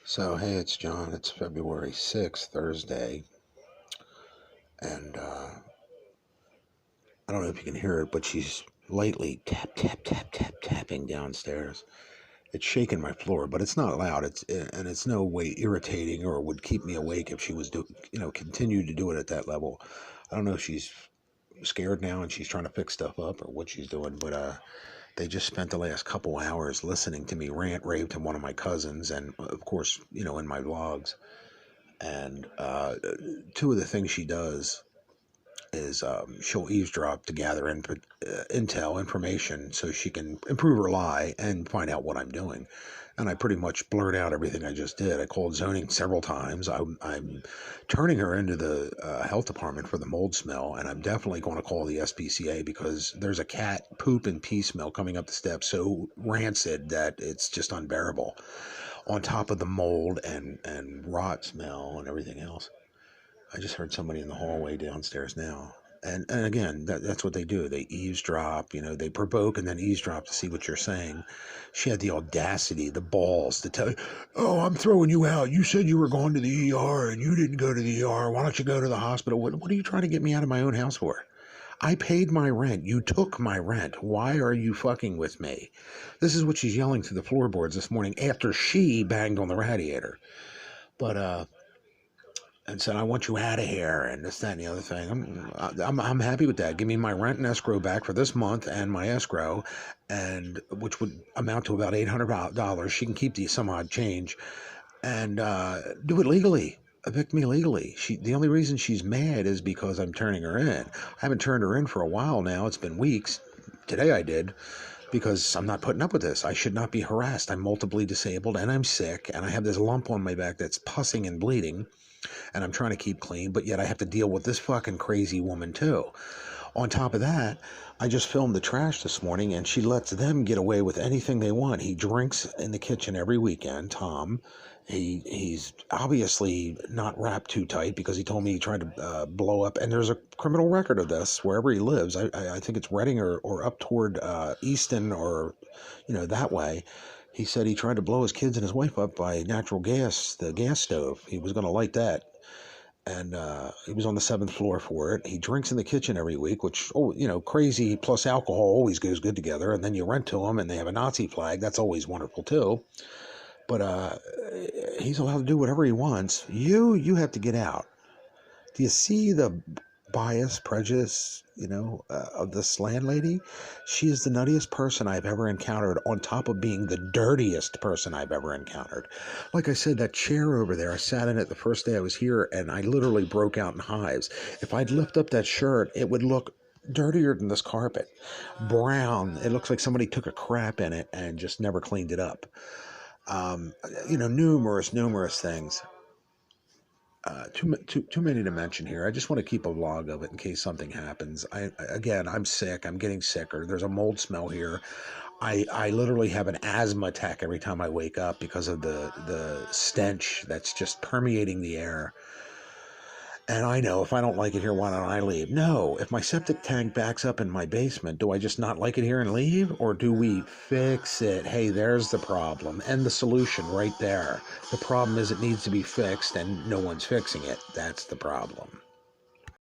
So, hey, it's John. It's February 6th, Thursday, and I don't know if you can hear it, but she's lightly tapping downstairs. It's shaking my floor, but it's not loud. It's no way irritating or would keep me awake if she was continued to do it at that level. I don't know if she's scared now and she's trying to fix stuff up or what she's doing, but they just spent the last couple hours listening to me rant rave to one of my cousins, and of course, in my vlogs. And two of the things she does is she'll eavesdrop to gather intel information so she can improve her lie and find out what I'm doing. And I pretty much blurt out everything I just did. I called zoning several times. I'm turning her into the health department for the mold smell, and I'm definitely going to call the SPCA because there's a cat poop and pee smell coming up the steps so rancid that it's just unbearable, on top of the mold and rot smell and everything else. I just heard somebody in the hallway downstairs now. And again, that's what they do. They eavesdrop, they provoke and then eavesdrop to see what you're saying. She had the audacity, the balls to tell you, oh, I'm throwing you out. You said you were going to the ER and you didn't go to the ER. Why don't you go to the hospital? What are you trying to get me out of my own house for? I paid my rent. You took my rent. Why are you fucking with me? This is what she's yelling through the floorboards this morning after she banged on the radiator. But, and said, I want you out of here, and this, that, and the other thing. I'm happy with that. Give me my rent and escrow back for this month and my escrow, and which would amount to about $800. She can keep some odd change, and do it legally. Evict me legally. The only reason she's mad is because I'm turning her in. I haven't turned her in for a while now. It's been weeks. Today I did, because I'm not putting up with this. I should not be harassed. I'm multiply disabled and I'm sick and I have this lump on my back that's pussing and bleeding, and I'm trying to keep clean, but yet I have to deal with this fucking crazy woman too. On top of that, I just filmed the trash this morning, and she lets them get away with anything they want. He drinks in the kitchen every weekend, Tom. He's obviously not wrapped too tight because he told me he tried to blow up, and there's a criminal record of this wherever he lives. I think it's Reading or up toward Easton or, that way. He said he tried to blow his kids and his wife up by natural gas, the gas stove. He was going to light that. And he was on the 7th floor for it. He drinks in the kitchen every week, which, crazy plus alcohol always goes good together. And then you rent to him and they have a Nazi flag. That's always wonderful, too. But he's allowed to do whatever he wants. You have to get out. Do you see the bias, prejudice, of this landlady? She is the nuttiest person I've ever encountered, on top of being the dirtiest person I've ever encountered. Like I said, that chair over there, I sat in it the first day I was here, and I literally broke out in hives. If I'd lift up that shirt, it would look dirtier than this carpet. Brown. It looks like somebody took a crap in it and just never cleaned it up. Numerous things. Too many to mention here. I just want to keep a log of it in case something happens. I'm sick. I'm getting sicker. There's a mold smell here. I literally have an asthma attack every time I wake up because of the stench that's just permeating the air. And I know if I don't like it here, why don't I leave? No, if my septic tank backs up in my basement, do I just not like it here and leave? Or do we fix it? Hey, there's the problem and the solution right there. The problem is it needs to be fixed and no one's fixing it. That's the problem.